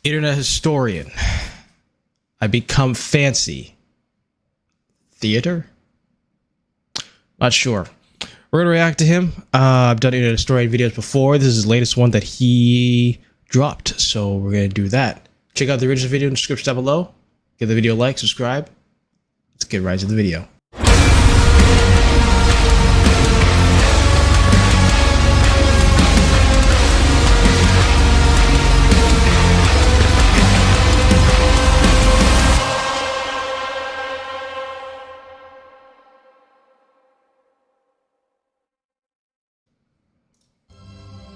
Internet historian. I become fancy. Theater? Not sure. We're gonna react to him. I've done internet historian videos before. This is his latest one that he dropped, so we're gonna do that. Check out the original video in the description down below. Give the video a like, subscribe. Let's get right to the video.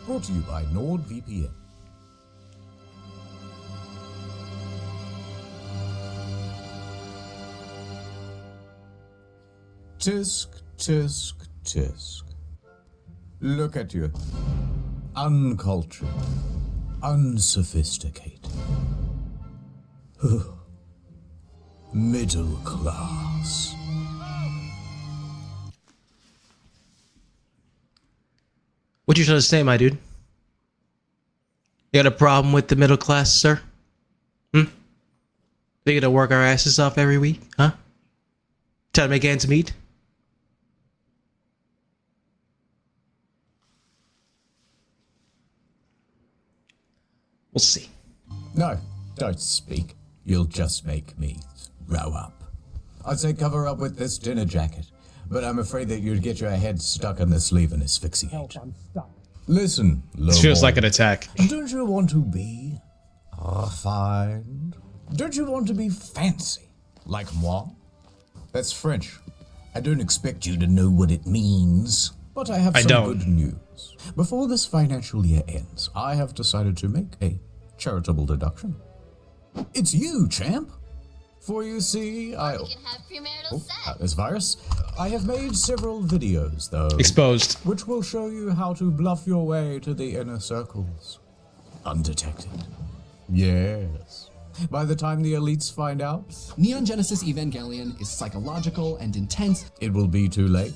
Brought to you by NordVPN. Tisk, tisk, tisk. Look at you. Uncultured. Unsophisticated. Middle class. What you trying to say, my dude? You got a problem with the middle class, sir? We gotta work our asses off every week, huh? Trying to make ends meet? We'll see. No, don't speak. You'll just make me throw up. I'd say cover up with this dinner jacket, but I'm afraid that you'd get your head stuck in the sleeve and asphyxiate. Help, I'm stuck. Listen, This feels like an attack. don't you want to be refined? Don't you want to be fancy, like moi? That's French. I don't expect you to know what it means, but I have some good news. Before this financial year ends, I have decided to make a charitable deduction. It's you, champ. For you see, I can have premarital sex. this virus. I have made several videos, though. Exposed. Which will show you how to bluff your way to the inner circles. Undetected. Yes. By the time the elites find out, Neon Genesis Evangelion is psychological and intense. it will be too late.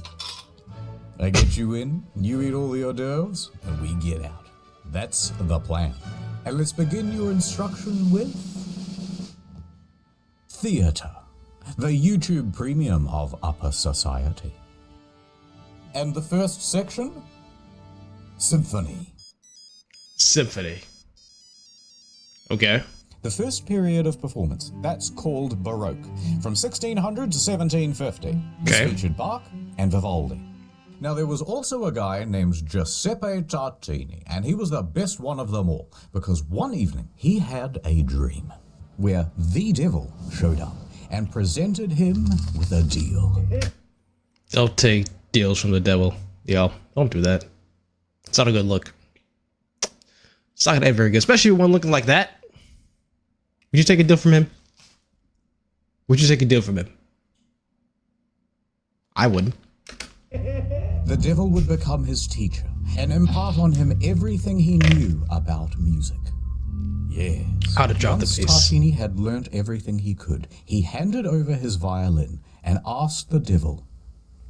I get you in, you eat all the hors d'oeuvres, and we get out. That's the plan. And let's begin your instruction with theater, the YouTube premium of upper society. And the first section? Symphony. Symphony. Okay. The first period of performance, that's called Baroque, from 1600 to 1750. This Okay. featured Bach and Vivaldi. Now there was also a guy named Giuseppe Tartini, and he was the best one of them all, because one evening he had a dream where the devil showed up and presented him with a deal. Don't take deals from the devil. Yo, don't do that. It's not a good look. It's not gonna end very good, especially one looking like that. Would you take a deal from him? Would you take a deal from him? I wouldn't. The devil would become his teacher and impart on him everything he knew about music. Yes. How to drop the Once piece. Tartini had learnt everything he could, he handed over his violin and asked the devil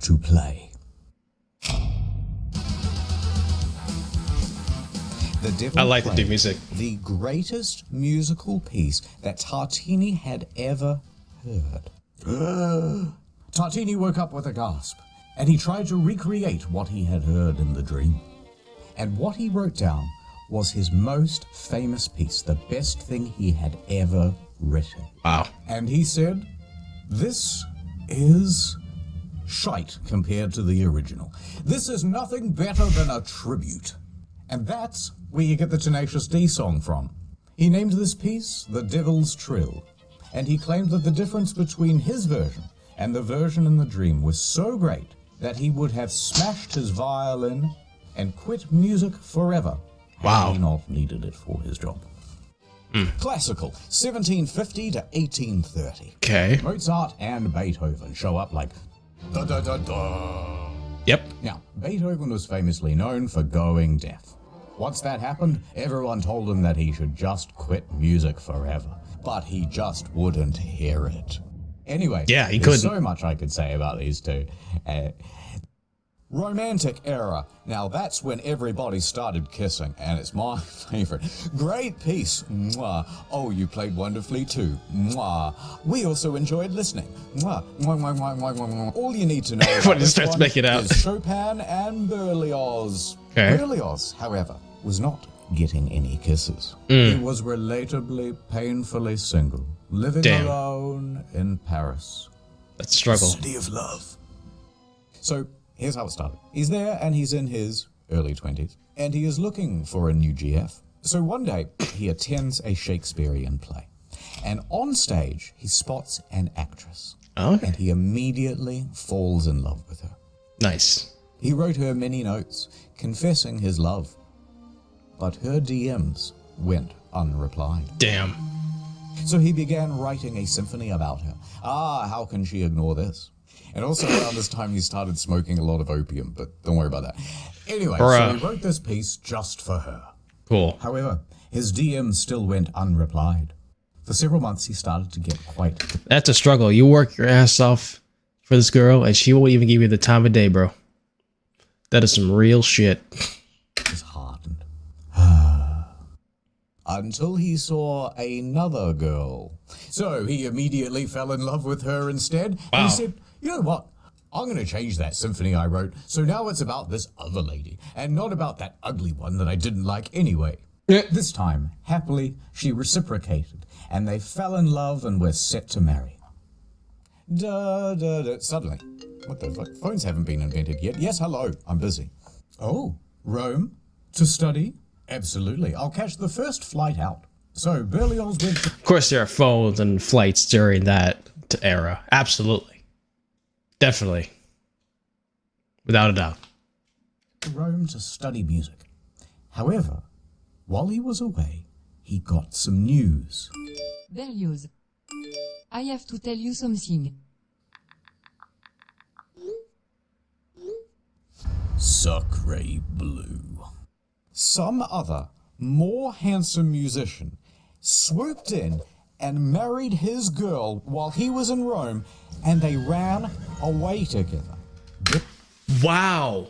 to play. The devil I like to do played music. the greatest musical piece that Tartini had ever heard. Tartini woke up with a gasp, and he tried to recreate what he had heard in the dream. And what he wrote down was his most famous piece, the best thing he had ever written. Wow. And he said, "This is shite compared to the original. This is nothing better than a tribute." And that's where you get the Tenacious D song from. He named this piece The Devil's Trill, and he claimed that the difference between his version and the version in the dream was so great that he would have smashed his violin and quit music forever Wow. had he not needed it for his job. Classical, 1750 to 1830. Okay. Mozart and Beethoven show up like da da da da. Yep. Now, Beethoven was famously known for going deaf. Once that happened, everyone told him that he should just quit music forever. But he just wouldn't hear it. Anyway, Yeah, he there's couldn't. so much I could say about these two. Romantic era. Now that's when everybody started kissing, and it's my favorite. Great piece. Mwah. Oh, you played wonderfully too. Mwah. We also enjoyed listening. Mwah. Mwah, mwah, mwah, mwah, mwah, mwah. All you need to know When it starts making out is Chopin and Berlioz. Okay. Berlioz, however, was not getting any kisses. He was relatably painfully single, living alone in Paris. That's a struggle. City of love. So here's how it started. He's there and he's in his early 20s and he is looking for a new GF. So one day he attends a Shakespearean play and on stage he spots an actress and he immediately falls in love with her. Nice. He wrote her many notes confessing his love, but her DMs went unreplied. Damn. So he began writing a symphony about her. How can she ignore this? And also around this time he started smoking a lot of opium, but don't worry about that. Anyway, so he wrote this piece just for her. Cool. However, his DMs still went unreplied. For several months he started to get quite... That's a struggle. You work your ass off for this girl and she won't even give you the time of day, bro. That is some real shit. disheartened. Until he saw another girl. So he immediately fell in love with her instead. And he said, you know what? I'm going to change that symphony I wrote, so now it's about this other lady, and not about that ugly one that I didn't like anyway. This time, happily, she reciprocated, and they fell in love and were set to marry. Suddenly, what the fuck? Phones haven't been invented yet. Yes, hello, I'm busy. Oh, Rome? To study? Absolutely. I'll catch the first flight out. So, Berlioz went to... Of course, there are phones and flights during that era. Absolutely. Definitely. Without a doubt. Rome to study music. However, while he was away, he got some news. Berlioz. I have to tell you something. Sacre bleu. Some other, more handsome musician swooped in and married his girl while he was in Rome, and they ran away together. Wow.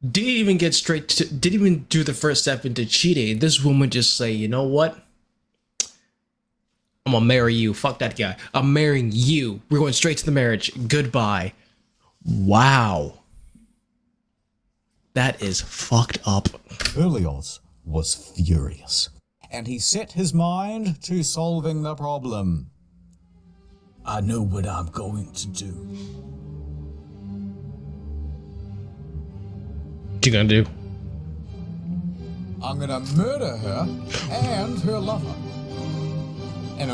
Didn't even get straight to, didn't even do the first step into cheating. This woman just say, you know what? I'm gonna marry you. Fuck that guy. I'm marrying you. We're going straight to the marriage. Goodbye. Wow. That is fucked up. Berlioz was furious, and he set his mind to solving the problem. I know what I'm going to do. What you gonna do? I'm gonna murder her and her lover. And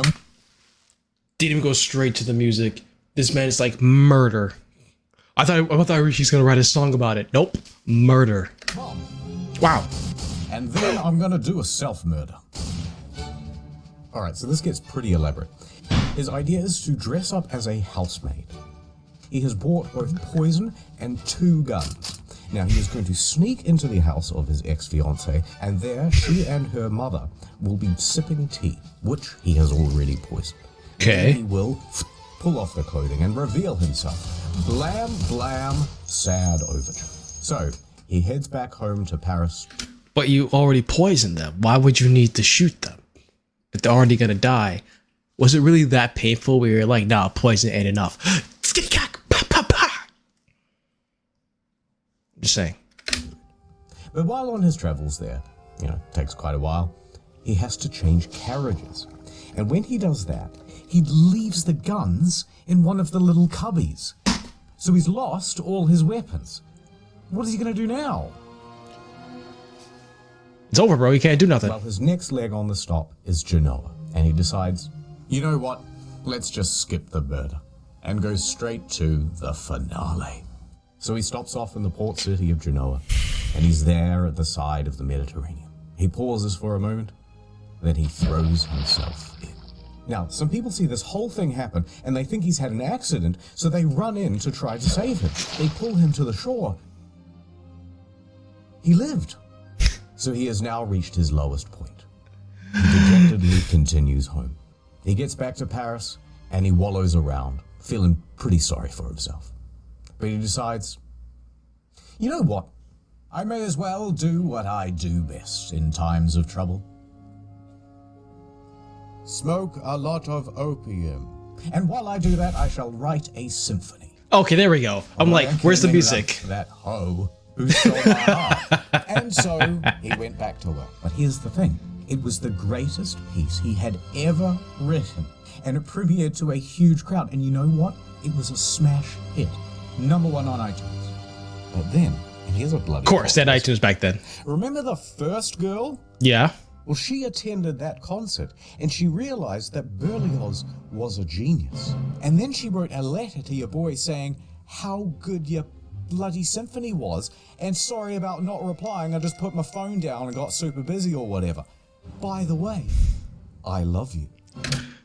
Didn't even go straight to the music. This man is like murder. I thought she's gonna write a song about it. Nope. Murder. Wow. And then I'm gonna do a self-murder. Alright, so this gets pretty elaborate. His idea is to dress up as a housemaid. He has bought both poison and 2 guns. Now he is going to sneak into the house of his ex-fiancée, and there she and her mother will be sipping tea, which he has already poisoned. Okay. Then he will pull off the clothing and reveal himself. Blam, blam, sad overture. So he heads back home to Paris. But you already poisoned them. Why would you need to shoot them? If they're already gonna die. Was it really that painful where you're like, nah, poison ain't enough? Just saying. But while on his travels there, takes quite a while, he has to change carriages. And when he does that, he leaves the guns in one of the little cubbies. So he's lost all his weapons. What is he going to do now? It's over, bro. You can't do nothing. Well, his next leg on the stop is Genoa. And he decides, you know what? Let's just skip the murder and go straight to the finale. So he stops off in the port city of Genoa, and he's there at the side of the Mediterranean. He pauses for a moment, then he throws himself in. Now, some people see this whole thing happen, and they think he's had an accident, so they run in to try to save him. They pull him to the shore. He lived. So he has now reached his lowest point. He dejectedly continues home. He gets back to Paris, and he wallows around, feeling pretty sorry for himself. But he decides, You know what? I may as well do what I do best in times of trouble. Smoke a lot of opium. And while I do that, I shall write a symphony. Okay, there we go. I'm like, where's the music? That hoe who stole my heart. And so he went back to work. But here's the thing. It was the greatest piece he had ever written. And it premiered to a huge crowd. And you know what? It was a smash hit. #1 on iTunes. But then, and here's a bloody... Of course, they had iTunes back then. Remember the first girl? Yeah. Well, she attended that concert, and she realized that Berlioz was a genius. And then she wrote a letter to your boy saying how good your bloody symphony was, and sorry about not replying, I just put my phone down and got super busy or whatever. By the way, I love you.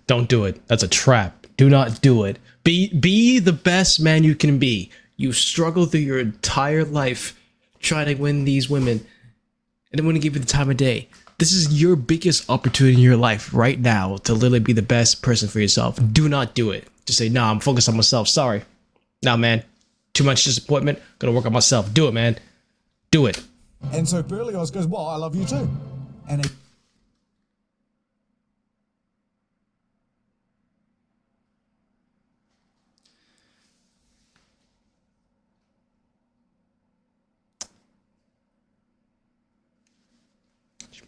Don't do it. That's a trap. Do not do it. Be the best man you can be. You struggle through your entire life trying to win these women, and they wouldn't give you the time of day. This is your biggest opportunity in your life right now to literally be the best person for yourself. Do not do it. Just say, nah, I'm focused on myself. Sorry. Nah, man. Too much disappointment. Gonna work on myself. Do it, man. Do it. And so Berlioz goes, well, I love you too. And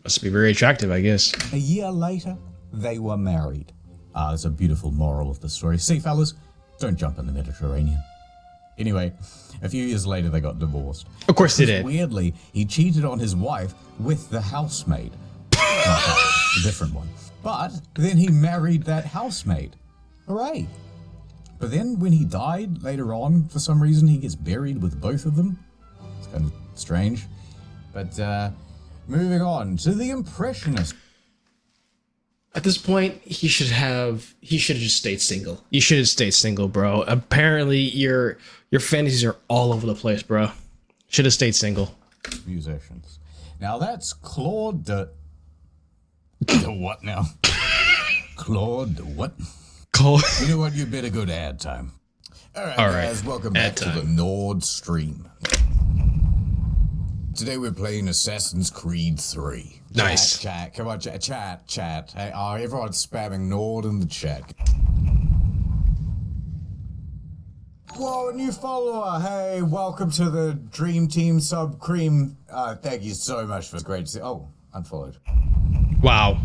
Must be very attractive, I guess. a year later, they were married. There's a beautiful moral of the story. See, fellas, don't jump in the Mediterranean. Anyway, a few years later, they got divorced. Of course they did. Weirdly, he cheated on his wife with the housemaid. A different one. But then he married that housemaid. Hooray. But then when he died later on, for some reason, he gets buried with both of them. It's kind of strange. But, moving on to the Impressionists. At this point, he should have just stayed single. You should have stayed single, bro. Apparently, your fantasies are all over the place, bro. Should have stayed single. Musicians. Now that's Claude the what now? Claude the what? Cole. You know what? You better go to ad time. All right, guys, welcome back to the Nord Stream. Today we're playing Assassin's Creed 3. Nice. Chat. Come on, chat. Hey, everyone's spamming Nord in the chat. Whoa, a new follower. Hey, welcome to the Dream Team Sub Cream. Thank you so much for great to see. Oh, unfollowed. Wow.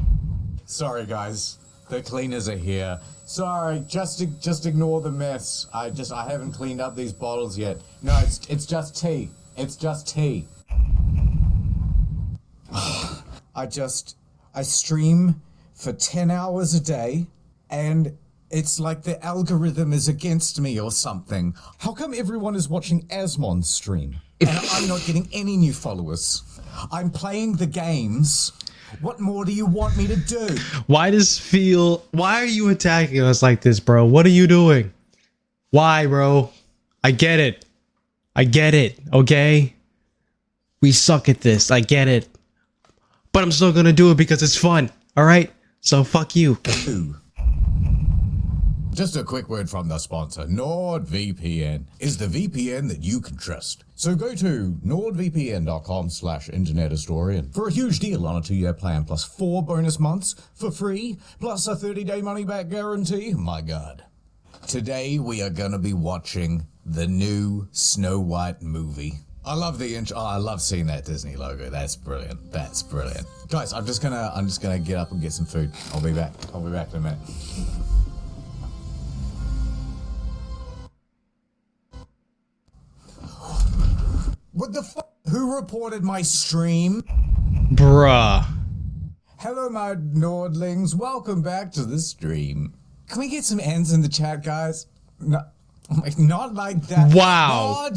Sorry, guys. The cleaners are here. Sorry, just ignore the mess. I haven't cleaned up these bottles yet. No, it's just tea. It's just tea. I stream for 10 hours a day, and it's like the algorithm is against me or something. How come everyone is watching Asmon's stream, and I'm not getting any new followers? I'm playing the games. What more do you want me to do? Why are you attacking us like this, bro? What are you doing? Why, bro? I get it, okay? We suck at this, I get it. But I'm still gonna do it because it's fun, alright? So fuck you. Just a quick word from the sponsor. NordVPN is the VPN that you can trust. So go to nordvpn.com/internethistorian for a huge deal on a 2-year plan plus 4 bonus months for free plus a 30-day money-back guarantee. My God. Today we are gonna be watching the new Snow White movie. I love the intro. Oh, I love seeing that Disney logo. That's brilliant. That's brilliant. Guys, I'm just gonna get up and get some food. I'll be back in a minute. What the fuck? Who reported my stream? Bruh. Hello, my Nordlings. Welcome back to the stream. Can we get some ends in the chat, guys? No, not like that. Wow.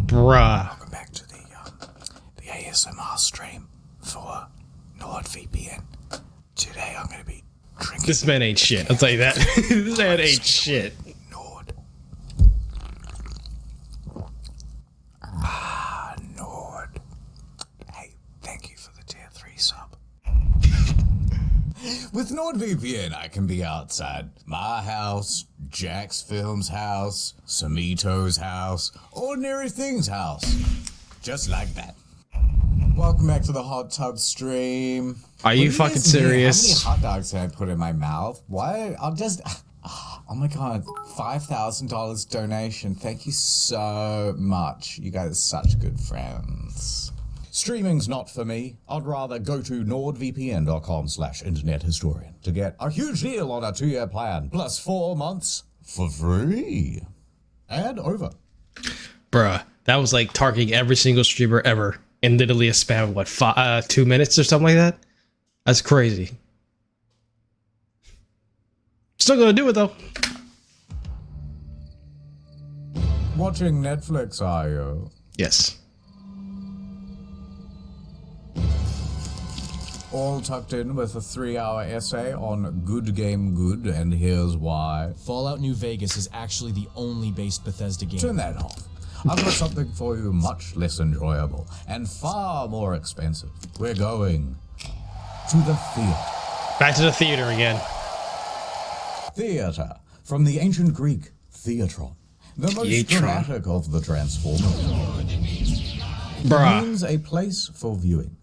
Bruh. Welcome back to the ASMR stream for NordVPN. Today I'm gonna be drinking. This man ain't shit. I'll tell you that. This man ain't shit. Nord. Nord. Hey, thank you for the tier 3 sub. With NordVPN, I can be outside my house, Jack's Film's house, Samito's house, Ordinary Things' house. Just like that. Welcome back to the hot tub stream. Are you fucking serious? How many hot dogs did I put in my mouth? What? I'll just... Oh my god, $5,000 donation. Thank you so much. You guys are such good friends. Streaming's not for me. I'd rather go to nordvpn.com/internethistorian to get a huge deal on a 2-year plan, plus 4 months for free. And over. Bruh, that was like targeting every single streamer ever in literally a span of what, 2 minutes or something like that? That's crazy. Still gonna do it though. Watching Netflix, are you? Yes. All tucked in with a 3-hour essay on Good Game Good, and here's why. Fallout New Vegas is actually the only based Bethesda game. Turn that off. I've got something for you much less enjoyable and far more expensive. We're going to the theater. Back to the theater again. Theater, from the ancient Greek, theatron, the most Theatron. dramatic of the Transformers. It Bruh. means a place for viewing.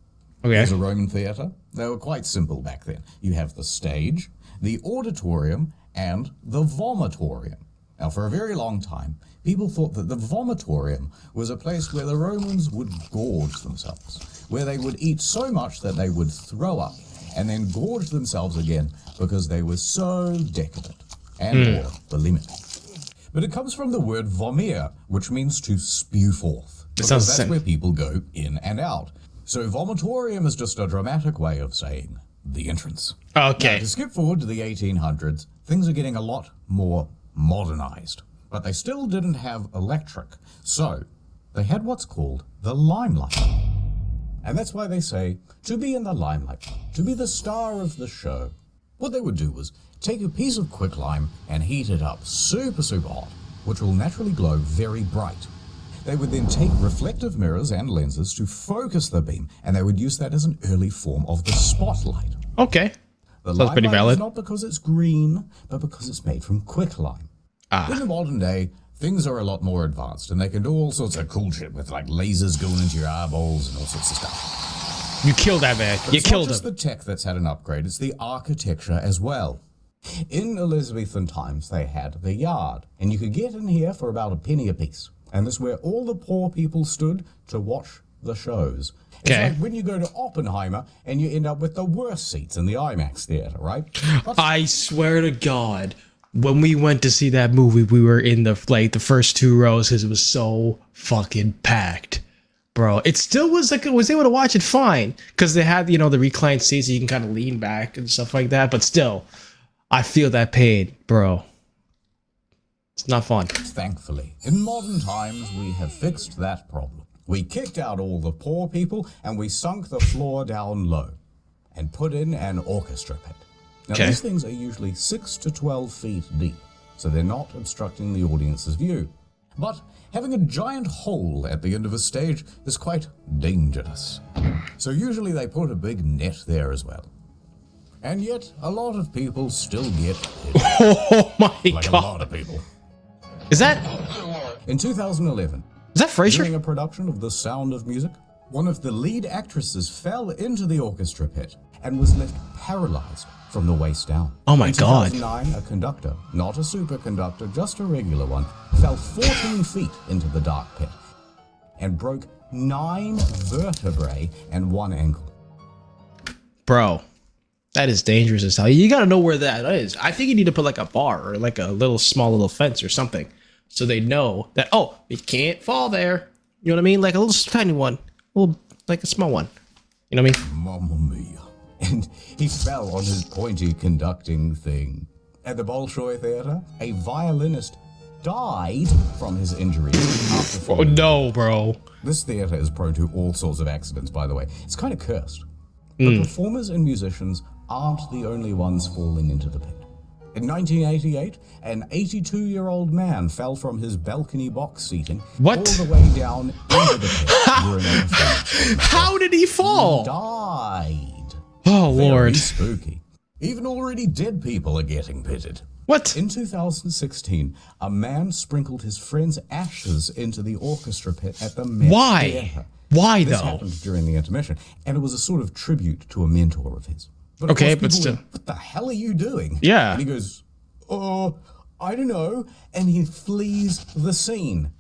Okay. As a Roman theater, they were quite simple back then. You have the stage, the auditorium, and the vomitorium. Now, for a very long time, people thought that the vomitorium was a place where the Romans would gorge themselves, where they would eat so much that they would throw up and then gorge themselves again because they were so decadent and or bulimic. But it comes from the word vomir, which means to spew forth. Because sounds the that's same. where people go in and out. So vomitorium is just a dramatic way of saying the entrance. Okay. Now, to skip forward to the 1800s, things are getting a lot more modernized. But they still didn't have electric. So they had what's called the limelight. And that's why they say, to be in the limelight, to be the star of the show. What they would do was take a piece of quicklime and heat it up super hot, which will naturally glow very bright. They would then take reflective mirrors and lenses to focus the beam, and they would use that as an early form of the spotlight. Okay. The Sounds pretty limelight valid. is not because it's green, but because it's made from quicklime. In the modern day, things are a lot more advanced, and they can do all sorts of cool shit with like lasers going into your eyeballs and all sorts of stuff. You killed that man. You It's killed not just him. the tech that's had an upgrade, it's the architecture as well. In Elizabethan times, they had the yard, and you could get in here for about a penny apiece. And this is where all the poor people stood to watch the shows. It's Okay. like when you go to Oppenheimer and you end up with the worst seats in the IMAX theater, right? But I swear to God, when we went to see that movie, we were in the first 2 rows because it was so fucking packed, bro. It still was like I was able to watch it fine because they had the reclined seats so you can kind of lean back and stuff like that. But still, I feel that pain, bro. It's not fun. thankfully, in modern times, we have fixed that problem. We kicked out all the poor people and we sunk the floor down low and put in an orchestra pit. Now, Okay. these things are usually 6 to 12 feet deep, so they're not obstructing the audience's view. But having a giant hole at the end of a stage is quite dangerous. So usually they put a big net there as well. And yet, a lot of people still get hit. Oh my Like a God. lot of people. Is that In 2011, Is that Frasier? during a production of The Sound of Music, one of the lead actresses fell into the orchestra pit and was left paralyzed from the waist down. Oh my In God. 2009, a conductor, not a superconductor, just a regular one, fell 14 feet into the dark pit and broke 9 vertebrae and 1 ankle. Bro, that is dangerous as hell. You gotta know where that is. I think you need to put like a bar or like a small little fence or something so they know that, oh, it can't fall there. You know what I mean? Like a little tiny one, like a small one. You know what I mean? Mamma mia. And he fell on his pointy conducting thing. At the Bolshoi Theatre, a violinist died from his injuries after Oh falling. no, bro. This theatre is prone to all sorts of accidents, by the way. It's kind of cursed. But performers and musicians aren't the only ones falling into the pit. In 1988, an 82-year-old man fell from his balcony box seating What? all the way down into the pit during a performance. How did he fall? Died. Oh Very Lord. spooky. Even already dead people are getting pitted. What? In 2016, a man sprinkled his friend's ashes into the orchestra pit at the Met Why? Theatre. Why This though? happened during the intermission, and it was a sort of tribute to a mentor of his. But of Okay, course but people still. went, what the hell are you doing? Yeah. And he goes, oh, I don't know. And he flees the scene.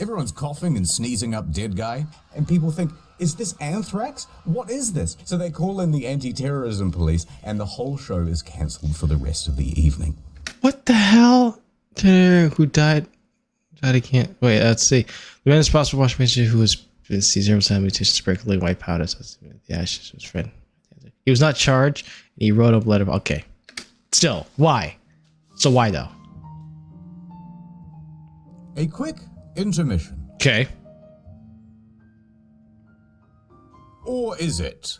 Everyone's coughing and sneezing up dead guy, and people think, is this anthrax? What is this? So they call in the anti-terrorism police, and the whole show is cancelled for the rest of the evening. What the hell? Who died? Died again. Wait, let's see. The man is responsible for washing machine who was C0% mutation sprinkling white powder. So the ashes was friend. He was not charged. And he wrote up a letter. Okay. Still, why? So why though? A quick intermission. Okay. Or is it?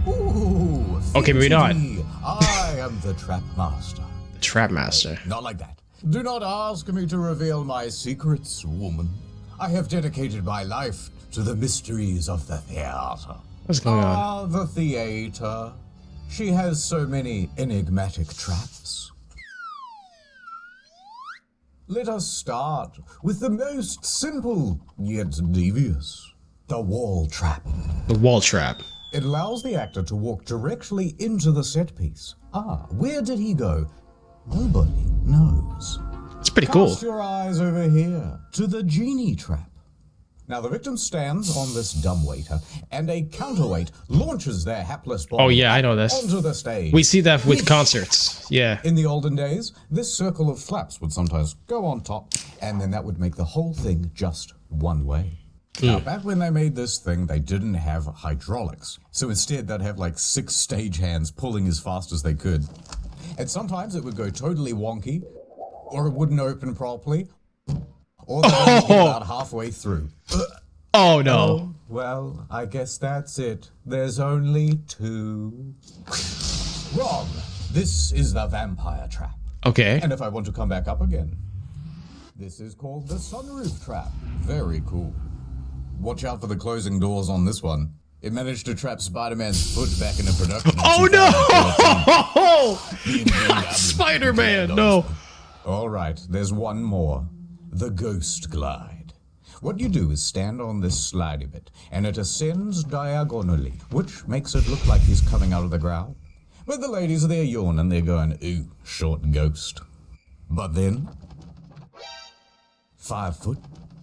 Ooh, Okay, moving on. me. I am the Trap Master. The Trap Master. Not like that. Do not ask me to reveal my secrets, woman. I have dedicated my life to the mysteries of the theater. What's going on? Ah, the theater. She has so many enigmatic traps. Let us start with the most simple, yet devious. The wall trap. The wall trap. It allows the actor to walk directly into the set piece. Ah, where did he go? Nobody knows. It's pretty cool. Cast your eyes over here to the genie trap. Now the victim stands on this dumbwaiter, and a counterweight launches their hapless body Oh yeah, I know this. onto the stage. We see that with concerts. Yeah. In the olden days, this circle of flaps would sometimes go on top, and then that would make the whole thing just one way. Now, back when they made this thing, they didn't have hydraulics. So instead, they'd have like 6 stagehands pulling as fast as they could. And sometimes it would go totally wonky, or it wouldn't open properly, or they'd only get about halfway through. Oh no. Well, I guess that's it. There's only 2. Wrong. This is the vampire trap. Okay. And if I want to come back up again, this is called the sunroof trap. Very cool. Watch out for the closing doors on this one. It managed to trap Spider-Man's foot back into production. Oh no! Spider-Man, no. All right, there's one more. The ghost glide. What you do is stand on this slidey bit, and it ascends diagonally, which makes it look like he's coming out of the ground. But the ladies, they're yawning, they're going, ooh, short ghost. But then, 5 foot,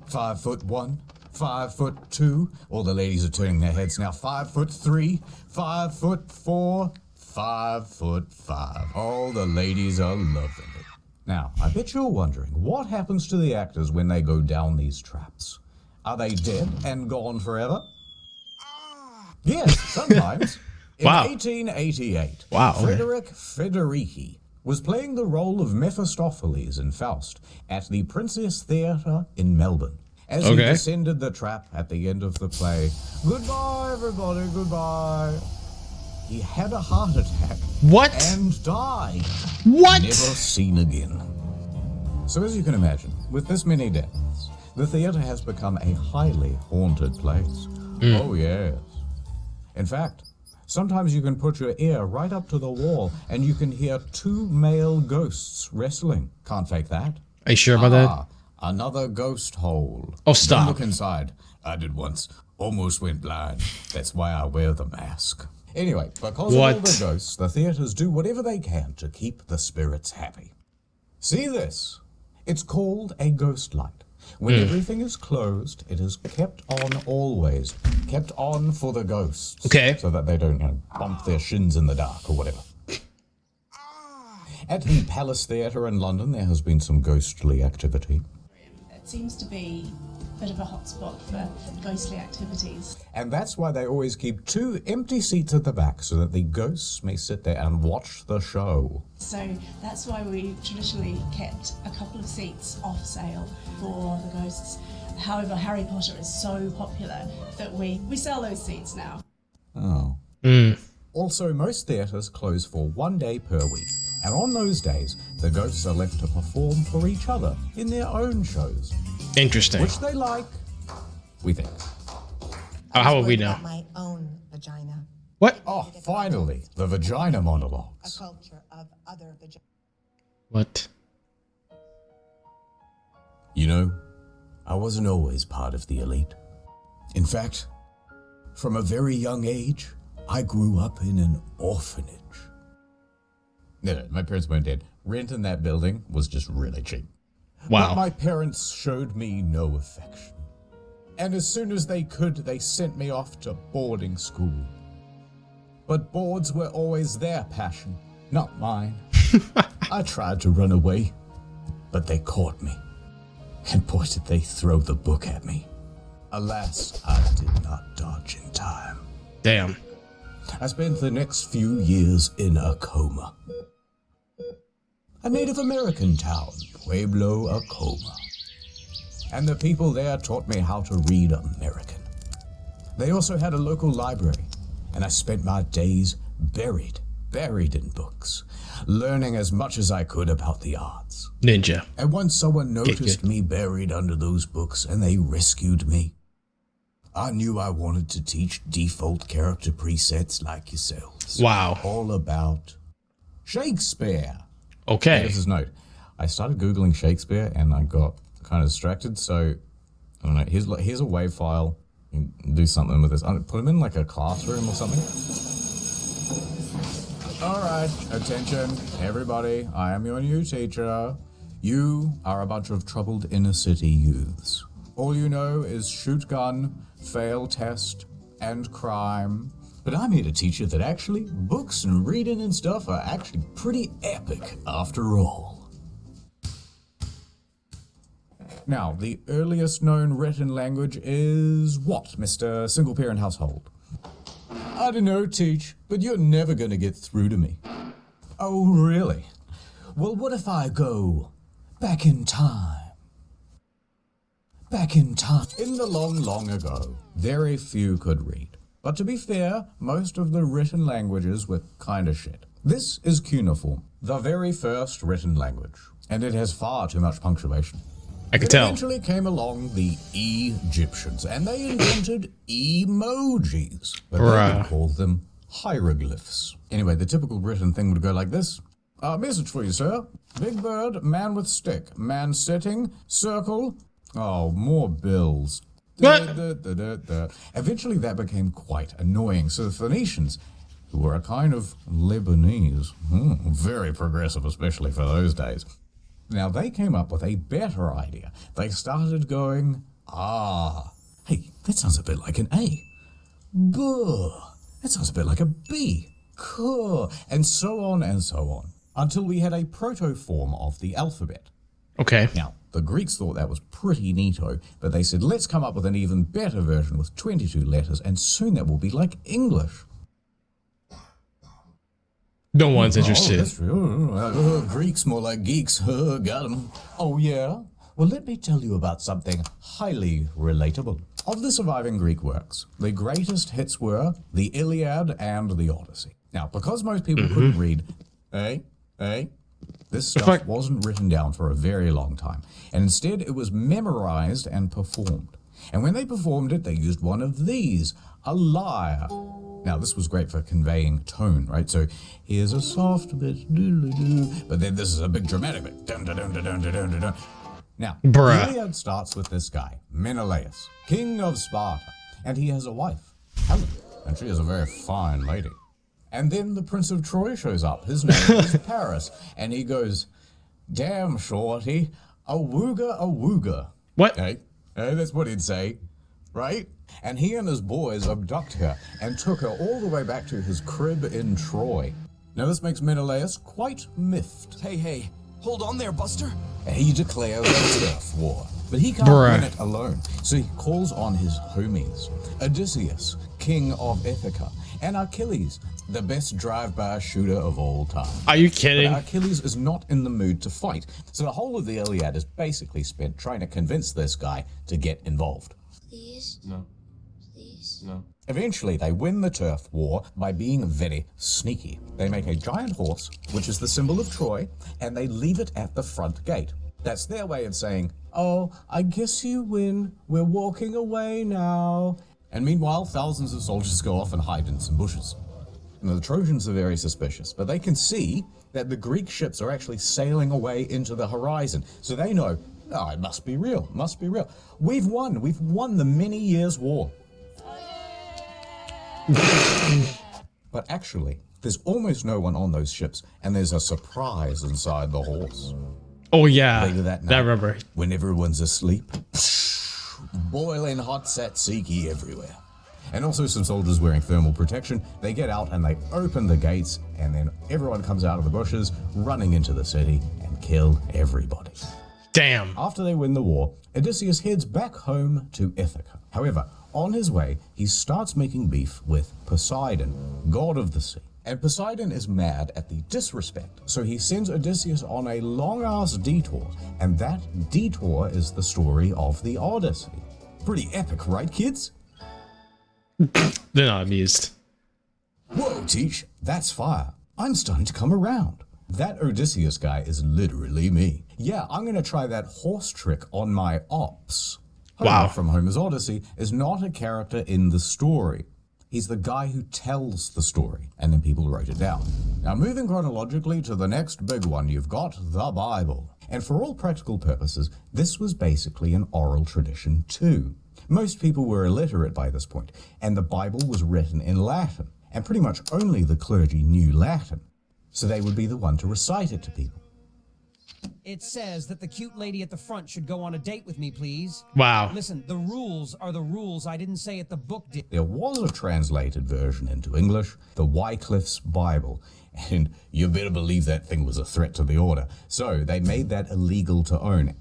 5'1", 5'2". All the ladies are turning their heads now. 5'3", 5'4", 5'5". All the ladies are loving it. Now, I bet you're wondering, what happens to the actors when they go down these traps? Are they dead and gone forever? Yes, sometimes. In Wow. 1888, Wow, okay. Frederick Federici was playing the role of Mephistopheles in Faust at the Princess Theatre in Melbourne. As he Okay. descended the trap at the end of the play, goodbye, everybody, goodbye. He had a heart attack What? and died. What? Never seen again. So as you can imagine, with this many deaths, the theatre has become a highly haunted place. Oh yes. In fact, sometimes you can put your ear right up to the wall and you can hear 2 male ghosts wrestling. Can't fake that. Are you sure about that? Ah, another ghost hole. Oh, stop. Don't look inside. I did once. Almost went blind. That's why I wear the mask. Anyway, because of all What? the ghosts, the theatres do whatever they can to keep the spirits happy. See this? It's called a ghost light. When everything is closed, it is kept on always. Kept on for the ghosts. Okay. So that they don't, bump their shins in the dark or whatever. At the Palace Theatre in London, there has been some ghostly activity. It seems to be a bit of a hotspot for ghostly activities. And that's why they always keep 2 empty seats at the back so that the ghosts may sit there and watch the show. So that's why we traditionally kept a couple of seats off sale for the ghosts. However, Harry Potter is so popular that we sell those seats now. Oh. Also, most theatres close for 1 day per week. And on those days, the ghosts are left to perform for each other in their own shows. Interesting. Which they like, we think. How will we worried know? about my own vagina. What? Oh, finally, the vagina monologues. culture of other What? You know, I wasn't always part of the elite. In fact, from a very young age, I grew up in an orphanage. No, my parents weren't dead. Rent in that building was just really cheap. Wow. But my parents showed me no affection. And as soon as they could, they sent me off to boarding school. But boards were always their passion, not mine. I tried to run away, but they caught me. And boy, did they throw the book at me. Alas, I did not dodge in time. Damn. I spent the next few years in a coma. A Native American town, Pueblo, a coma. And the people there taught me how to read American. They also had a local library, and I spent my days buried in books, learning as much as I could about the arts. Ninja. And once someone noticed me buried under those books and they rescued me, I knew I wanted to teach default character presets like yourselves. Wow. All about Shakespeare. Okay. This is note. I started Googling Shakespeare and I got kind of distracted, so I don't know. Here's a WAV file. You can do something with this. Put him in like a classroom or something. Alright, attention, everybody. I am your new teacher. You are a bunch of troubled inner city youths. All you know is shoot gun, fail test, and crime. But I'm here to teach you that actually, books and reading and stuff are actually pretty epic after all. Now, the earliest known written language is what, Mr. Single Parent Household? I don't know, teach, but you're never gonna get through to me. Oh, really? Well, what if I go back in time? Back in time. In the long, long ago, very few could read. But to be fair, most of the written languages were kinda shit. This is cuneiform, the very first written language, and it has far too much punctuation. I can tell. Eventually came along the Egyptians, and they invented emojis, but they would call them hieroglyphs. Anyway, the typical written thing would go like this. Message for you, sir. Big bird, man with stick, man sitting, circle. Oh, more bills. What? Eventually that became quite annoying, so the Phoenicians, who were a kind of Lebanese, very progressive, especially for those days. Now, they came up with a better idea. They started going, hey, that sounds a bit like an A. Buh, that sounds a bit like a B. Cool. And so on, until we had a proto-form of the alphabet. Okay. Now, the Greeks thought that was pretty neato, but they said, let's come up with an even better version with 22 letters, and soon that will be like English. No one's interested. Oh, that's true. Greeks more like geeks. Got 'em. Oh, yeah? Well, let me tell you about something highly relatable. Of the surviving Greek works, the greatest hits were the Iliad and the Odyssey. Now, because most people couldn't read, this stuff wasn't written down for a very long time, and instead it was memorized and performed. And when they performed it, they used one of these, a lyre. Now, this was great for conveying tone, right? So here's a soft bit, doo-doo-doo, but then this is a big dramatic bit. Dun-dun-dun-dun-dun-dun-dun. Now, the Iliad starts with this guy, Menelaus, king of Sparta, and he has a wife, Helen, and she is a very fine lady. And then the Prince of Troy shows up. His name is Paris, and he goes, damn, shorty, awooga. What? Hey, that's what he'd say, right? And he and his boys abduct her and took her all the way back to his crib in Troy. Now this makes Menelaus quite miffed. Hey, hold on there, Buster. He declares a turf war, but he can't win it alone. So he calls on his homies, Odysseus, king of Ithaca, and Achilles, the best drive-by shooter of all time. Are you kidding? But Achilles is not in the mood to fight, so the whole of the Iliad is basically spent trying to convince this guy to get involved. Please? No. Please? No. Eventually, they win the turf war by being very sneaky. They make a giant horse, which is the symbol of Troy, and they leave it at the front gate. That's their way of saying, oh, I guess you win. We're walking away now. And meanwhile, thousands of soldiers go off and hide in some bushes. Now, the Trojans are very suspicious, but they can see that the Greek ships are actually sailing away into the horizon. So they know, oh, it must be real, must be real. We've won the many years war. But actually, there's almost no one on those ships, and there's a surprise inside the horse. Oh yeah, Later that night, I remember. when everyone's asleep, boiling hot tzatziki everywhere. And also some soldiers wearing thermal protection. They get out and they open the gates, and then everyone comes out of the bushes, running into the city and kill everybody. Damn. After they win the war, Odysseus heads back home to Ithaca. However, on his way, he starts making beef with Poseidon, god of the sea. And Poseidon is mad at the disrespect, so he sends Odysseus on a long-ass detour, and that detour is the story of the Odyssey. Pretty epic, right, kids? They're not amused. Whoa, Teach, that's fire. I'm starting to come around. That Odysseus guy is literally me. Yeah, I'm gonna try that horse trick on my ops. Homer Wow. from Homer's Odyssey is not a character in the story. He's the guy who tells the story, and then people wrote it down. Now, moving chronologically to the next big one, you've got the Bible. And for all practical purposes, this was basically an oral tradition too. Most people were illiterate by this point, and the Bible was written in Latin, and pretty much only the clergy knew Latin, so they would be the one to recite it to people. It says that the cute lady at the front should go on a date with me, please. Wow. Listen, the rules are the rules. I didn't say it, the book did. There was a translated version into English, the Wycliffe's Bible, and you better believe that thing was a threat to the order, so they made that illegal to own.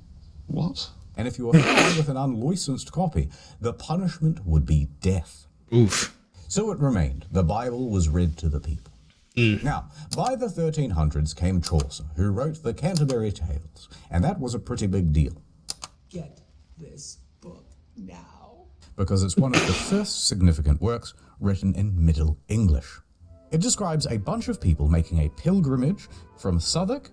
What? And if you were found with an unlicensed copy, the punishment would be death. Oof. So it remained. The Bible was read to the people. Now, by the 1300s came Chaucer, who wrote the Canterbury Tales, and that was a pretty big deal. Get this book now. Because it's one of the first significant works written in Middle English. It describes a bunch of people making a pilgrimage from Southwark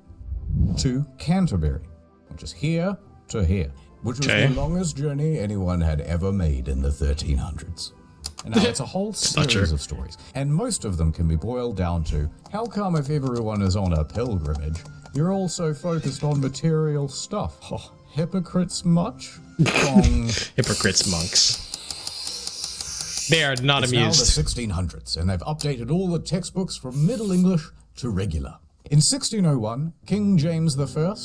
to Canterbury, which is here to here, which was Okay. the longest journey anyone had ever made in the 1300s. Now, it's a whole series of stories, and most of them can be boiled down to, how come if everyone is on a pilgrimage, you're all so focused on material stuff? Oh, hypocrites much? Bong. Hypocrites, monks. They are not It's now the amused. 1600s, and they've updated all the textbooks from Middle English to regular. In 1601, King James I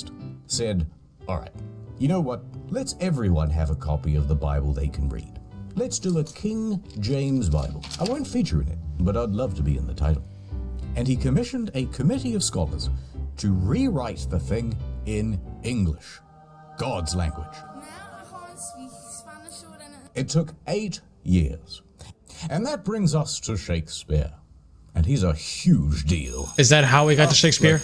said, all right, you know what? Let's everyone have a copy of the Bible they can read. Let's do a King James Bible. I won't feature in it, but I'd love to be in the title. And he commissioned a committee of scholars to rewrite the thing in English, God's language. It took 8 years. And that brings us to Shakespeare. And he's a huge deal. Is that how we got to Shakespeare?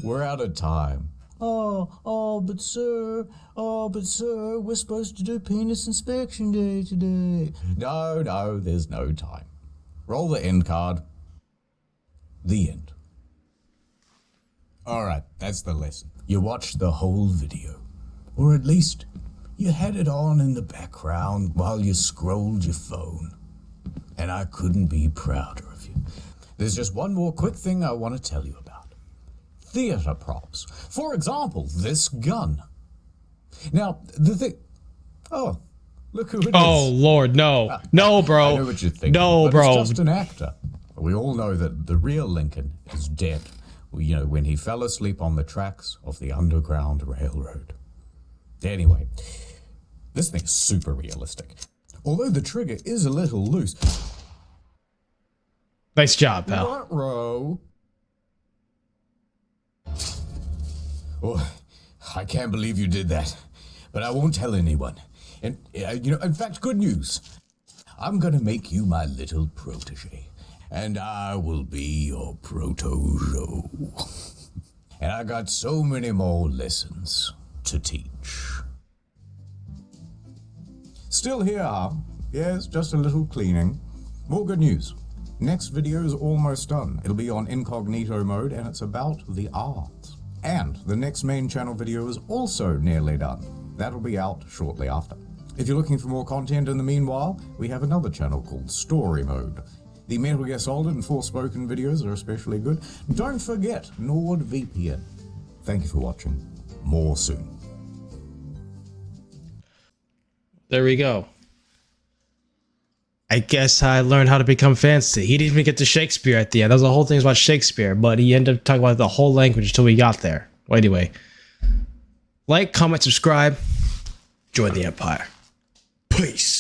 We're out of time. But sir, we're supposed to do penis inspection day today. No, there's no time. Roll the end card. The end. Alright, that's the lesson. You watched the whole video. Or at least, you had it on in the background while you scrolled your phone. And I couldn't be prouder of you. There's just one more quick thing I want to tell you about. Theater props. For example, this gun. Now, the thing... Oh, look who it is. Oh, Lord, no. No, bro. I know what you're thinking. No, but bro. It's just an actor. We all know that the real Lincoln is dead. You know, when he fell asleep on the tracks of the Underground Railroad. Anyway, this thing is super realistic. Although the trigger is a little loose. Nice job, pal. Ruh-roh. Oh, I can't believe you did that, but I won't tell anyone. And, in fact, good news. I'm gonna make you my little protege, and I will be your protojo. And I got so many more lessons to teach. Still here, huh? Yes, just a little cleaning. More good news. Next video is almost done. It'll be on incognito mode, and it's about the art. And the next main channel video is also nearly done. That'll be out shortly after. If you're looking for more content in the meanwhile, we have another channel called Story Mode. The Metal Gear Solid and Forspoken videos are especially good. Don't forget NordVPN. Thank you for watching. More soon. There we go. I guess I learned how to become fancy. He didn't even get to Shakespeare at the end. That was the whole thing about Shakespeare, but he ended up talking about the whole language until we got there. Well, anyway, like, comment, subscribe, join the Empire. Peace.